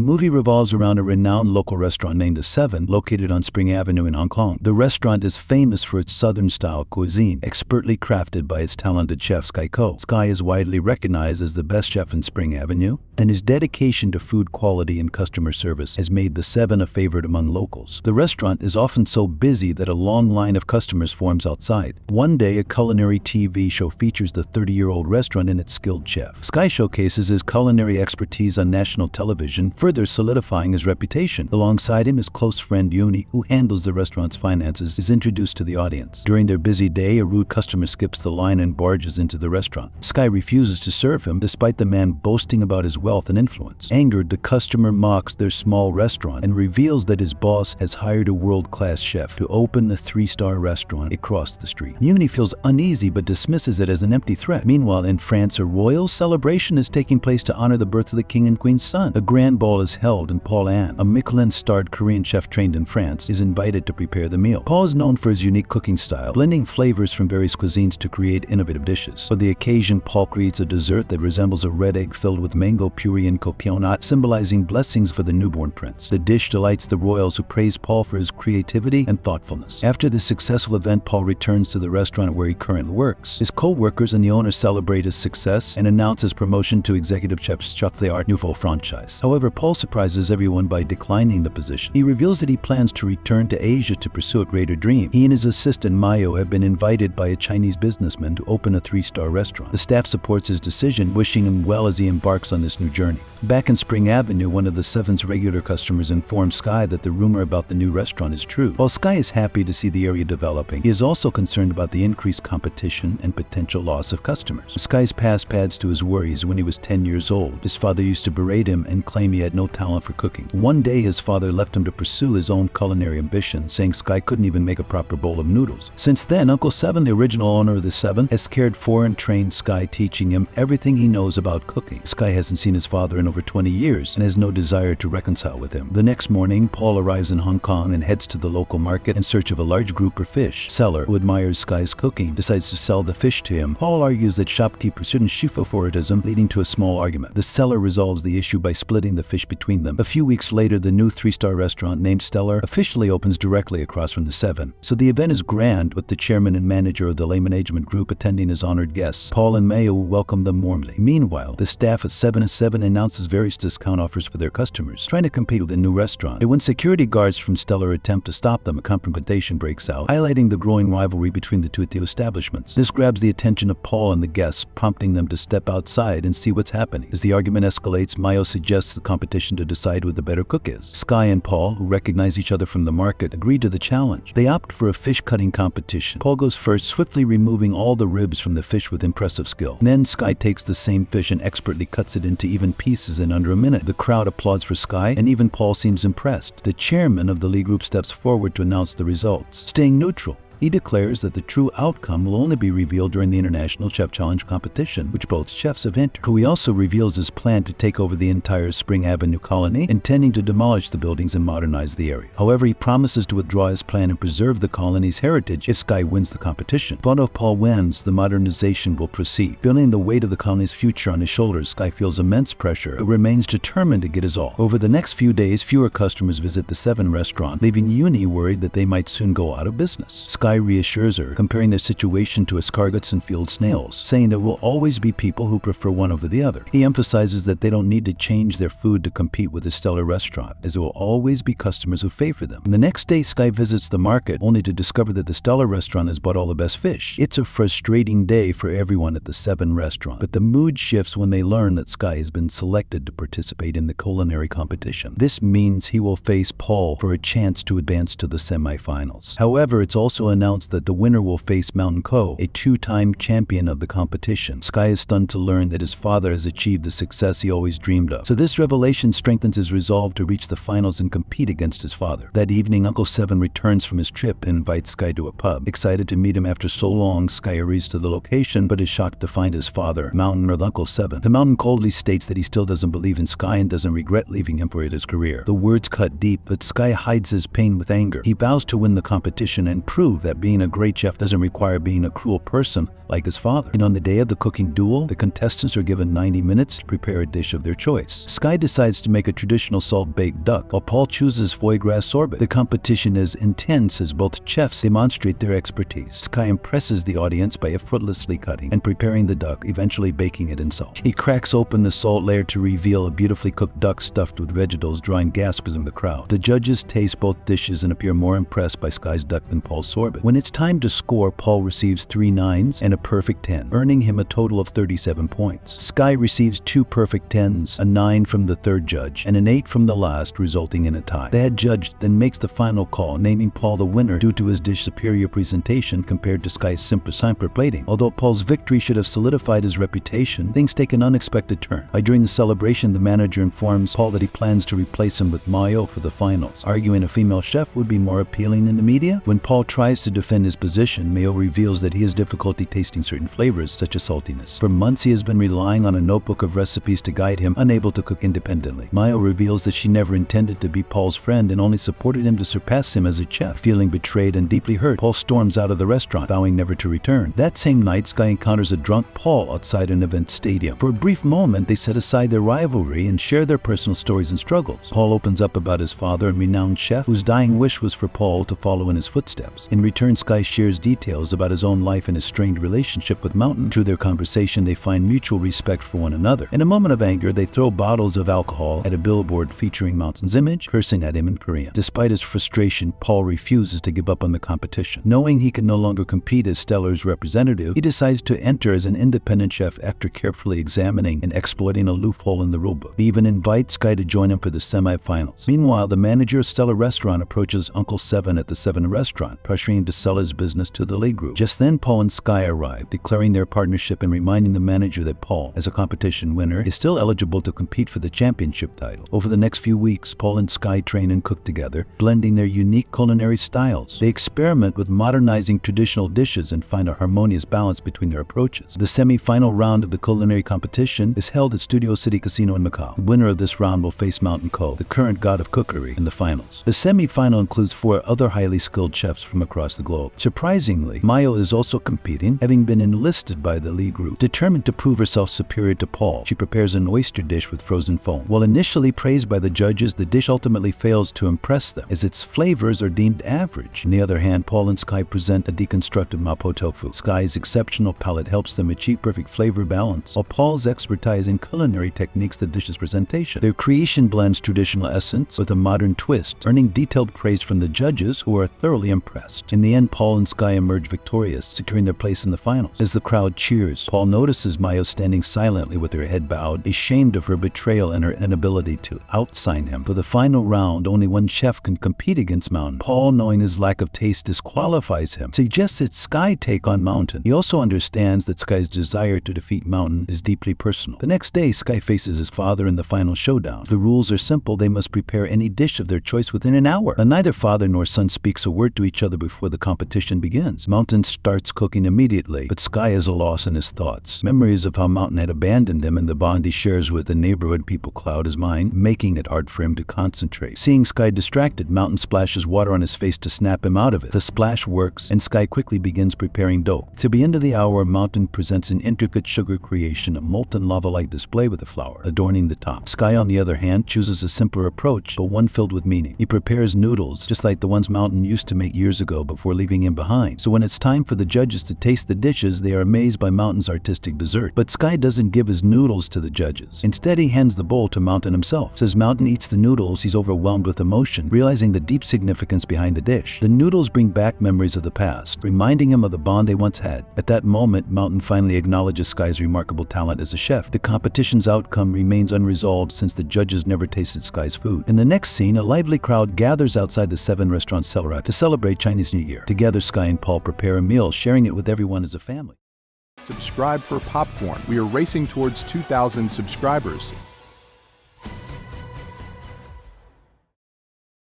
movie revolves around a renowned local restaurant named The Seven, located on Spring Avenue in Hong Kong. The restaurant is famous for its Southern-style cuisine, expertly crafted by its talented chef Sky Ko. Sky is widely recognized as the best chef in Spring Avenue, and his dedication to food quality and customer service has made The Seven a favorite among locals. The restaurant is often so busy that a long line of customers forms outside. One day, a culinary TV show features the 30-year-old restaurant and its skilled chef. Sky showcases his culinary expertise on national television, further solidifying his reputation. Alongside him, his close friend Yuni, who handles the restaurant's finances, is introduced to the audience. During their busy day, a rude customer skips the line and barges into the restaurant. Sky refuses to serve him, despite the man boasting about his wealth and influence. Angered, the customer mocks their small restaurant and reveals that his boss has hired a world-class chef to open the 3-star restaurant across the street. Yuni feels uneasy but dismisses it as an empty threat. Meanwhile, in France, a royal celebration is taking place to honor the birth of the king and queen's son. A grand ball is held and Paul An, a Michelin-starred Korean chef trained in France, is invited to prepare the meal. Paul is known for his unique cooking style, blending flavors from various cuisines to create innovative dishes. For the occasion, Paul creates a dessert that resembles a red egg filled with mango puree and coconut, symbolizing blessings for the newborn prince. The dish delights the royals, who praise Paul for his creativity and thoughtfulness. After this successful event, Paul returns to the restaurant where he currently works. His co-workers and the owner celebrate his success and announce his promotion to executive chef the Art Nouveau franchise. However, Paul surprises everyone by declining the position. He reveals that he plans to return to Asia to pursue a greater dream. He and his assistant Mayo have been invited by a Chinese businessman to open a 3-star restaurant. The staff supports his decision, wishing him well as he embarks on this new journey. Back in Spring Avenue, one of the Seven's regular customers informs Sky that the rumor about the new restaurant is true. While Sky is happy to see the area developing, he is also concerned about the increased competition and potential loss of customers. Sky's past adds to his worries. When he was 10 years old, his father used to berate him and claim he had no talent for cooking. One day, his father left him to pursue his own culinary ambition, saying Sky couldn't even make a proper bowl of noodles. Since then, Uncle Seven, the original owner of the Seven, has cared for and trained Sky, teaching him everything he knows about cooking. Sky hasn't seen his father in over 20 years and has no desire to reconcile with him. The next morning, Paul arrives in Hong Kong and heads to the local market in search of a large grouper fish. Seller, who admires Sky's cooking, decides to sell the fish to him. Paul argues that shopkeepers shouldn't shoot for favoritism, leading to a small argument. The seller resolves the issue by splitting the fish between them. A few weeks later, the new 3-star restaurant named Stellar officially opens directly across from the Seven. So the event is grand, with the chairman and manager of the lay management group attending as honored guests. Paul and Mayo welcome them warmly. Meanwhile, the staff at 7 announces various discount offers for their customers, trying to compete with the new restaurant. And when security guards from Stellar attempt to stop them, a confrontation breaks out, highlighting the growing rivalry between the two establishments. This grabs the attention of Paul and the guests, prompting them to step outside and see what's happening. As the argument escalates, Mayo suggests the competition to decide who the better cook is. Sky and Paul, who recognize each other from the market, agree to the challenge. They opt for a fish cutting competition. Paul goes first, swiftly removing all the ribs from the fish with impressive skill. Then Sky takes the same fish and expertly cuts it into even pieces in under a minute. The crowd applauds for Sky, and even Paul seems impressed. The chairman of the league group steps forward to announce the results. Staying neutral, he declares that the true outcome will only be revealed during the International Chef Challenge competition, which both chefs have entered. He also reveals his plan to take over the entire Spring Avenue colony, intending to demolish the buildings and modernize the area. However, he promises to withdraw his plan and preserve the colony's heritage if Sky wins the competition. But if Paul wins, the modernization will proceed. Feeling the weight of the colony's future on his shoulders, Sky feels immense pressure, but remains determined to get his all. Over the next few days, fewer customers visit the 7 restaurant, leaving Yuni worried that they might soon go out of business. Sky reassures her, comparing their situation to escargots and field snails, saying there will always be people who prefer one over the other. He emphasizes that they don't need to change their food to compete with the Stellar restaurant, as there will always be customers who favor them. The next day, Sky visits the market, only to discover that the Stellar restaurant has bought all the best fish. It's a frustrating day for everyone at the 7 restaurant, but the mood shifts when they learn that Sky has been selected to participate in the culinary competition. This means he will face Paul for a chance to advance to the semifinals. However, it's also announced that the winner will face Mountain Ko, a 2-time champion of the competition. Sky is stunned to learn that his father has achieved the success he always dreamed of. So this revelation strengthens his resolve to reach the finals and compete against his father. That evening, Uncle Seven returns from his trip and invites Sky to a pub. Excited to meet him after so long, Sky hurries to the location, but is shocked to find his father, Mountain, with Uncle Seven. The Mountain coldly states that he still doesn't believe in Sky and doesn't regret leaving him for his career. The words cut deep, but Sky hides his pain with anger. He vows to win the competition and prove that being a great chef doesn't require being a cruel person like his father. And on the day of the cooking duel, the contestants are given 90 minutes to prepare a dish of their choice. Sky decides to make a traditional salt-baked duck, while Paul chooses foie gras sorbet. The competition is intense as both chefs demonstrate their expertise. Sky impresses the audience by effortlessly cutting and preparing the duck, eventually baking it in salt. He cracks open the salt layer to reveal a beautifully cooked duck stuffed with vegetables, drawing gasps in the crowd. The judges taste both dishes and appear more impressed by Sky's duck than Paul's sorbet. When it's time to score, Paul receives 3 9s and a perfect 10, earning him a total of 37 points. Sky receives 2 perfect 10s, a 9 from the third judge, and an 8 from the last, resulting in a tie. The head judge then makes the final call, naming Paul the winner due to his dish's superior presentation compared to Sky's simpler plating. Although Paul's victory should have solidified his reputation, things take an unexpected turn. During the celebration, the manager informs Paul that he plans to replace him with Mayo for the finals, arguing a female chef would be more appealing in the media. When Paul tries to defend his position, Mayo reveals that he has difficulty tasting certain flavors, such as saltiness. For months, he has been relying on a notebook of recipes to guide him, unable to cook independently. Mayo reveals that she never intended to be Paul's friend and only supported him to surpass him as a chef. Feeling betrayed and deeply hurt, Paul storms out of the restaurant, vowing never to return. That same night, Sky encounters a drunk Paul outside an event stadium. For a brief moment, they set aside their rivalry and share their personal stories and struggles. Paul opens up about his father, a renowned chef, whose dying wish was for Paul to follow in his footsteps. In return, Sky shares details about his own life and his strained relationship with Mountain. Through their conversation, they find mutual respect for one another. In a moment of anger, they throw bottles of alcohol at a billboard featuring Mountain's image, cursing at him in Korean. Despite his frustration, Paul refuses to give up on the competition. Knowing he can no longer compete as Stellar's representative, he decides to enter as an independent chef after carefully examining and exploiting a loophole in the rulebook. He even invites Sky to join him for the semi-finals. Meanwhile, the manager of Stellar Restaurant approaches Uncle Seven at the Seven Restaurant, pressuring him to sell his business to the Lee Group. Just then, Paul and Sky arrive, declaring their partnership and reminding the manager that Paul, as a competition winner, is still eligible to compete for the championship title. Over the next few weeks, Paul and Sky train and cook together, blending their unique culinary styles. They experiment with modernizing traditional dishes and find a harmonious balance between their approaches. The semi-final round of the culinary competition is held at Studio City Casino in Macau. The winner of this round will face Mountain Ko, the current god of cookery, in the finals. The semi-final includes 4 other highly skilled chefs from across the globe. Surprisingly, Mayo is also competing, having been enlisted by the Lee Group. Determined to prove herself superior to Paul, she prepares an oyster dish with frozen foam. While initially praised by the judges, the dish ultimately fails to impress them, as its flavors are deemed average. On the other hand, Paul and Sky present a deconstructed mapo tofu. Sky's exceptional palate helps them achieve perfect flavor balance, while Paul's expertise in culinary techniques the dish's presentation. Their creation blends traditional essence with a modern twist, earning detailed praise from the judges, who are thoroughly impressed. In the end, Paul and Sky emerge victorious, securing their place in the finals. As the crowd cheers, Paul notices Mayo standing silently with her head bowed, ashamed of her betrayal and her inability to outsign him. For the final round, only one chef can compete against Mountain. Paul, knowing his lack of taste disqualifies him, suggests that Sky take on Mountain. He also understands that Sky's desire to defeat Mountain is deeply personal. The next day, Sky faces his father in the final showdown. The rules are simple. They must prepare any dish of their choice within an hour. And neither father nor son speaks a word to each other before the competition begins. Mountain starts cooking immediately, but Sky is a loss in his thoughts. Memories of how Mountain had abandoned him and the bond he shares with the neighborhood people cloud his mind, making it hard for him to concentrate. Seeing Sky distracted, Mountain splashes water on his face to snap him out of it. The splash works, and Sky quickly begins preparing dough. To the end of the hour, Mountain presents an intricate sugar creation, a molten lava-like display with a flower adorning the top. Sky, on the other hand, chooses a simpler approach, but one filled with meaning. He prepares noodles, just like the ones Mountain used to make years ago before leaving him behind. So when it's time for the judges to taste the dishes, they are amazed by Mountain's artistic dessert. But Sky doesn't give his noodles to the judges. Instead, he hands the bowl to Mountain himself. As Mountain eats the noodles, he's overwhelmed with emotion, realizing the deep significance behind the dish. The noodles bring back memories of the past, reminding him of the bond they once had. At that moment, Mountain finally acknowledges Sky's remarkable talent as a chef. The competition's outcome remains unresolved since the judges never tasted Sky's food. In the next scene, a lively crowd gathers outside the Seven Restaurant cellar to celebrate Chinese New Year. Together, Sky and Paul prepare a meal, sharing it with everyone as a family. Subscribe for popcorn. We are racing towards 2,000 subscribers.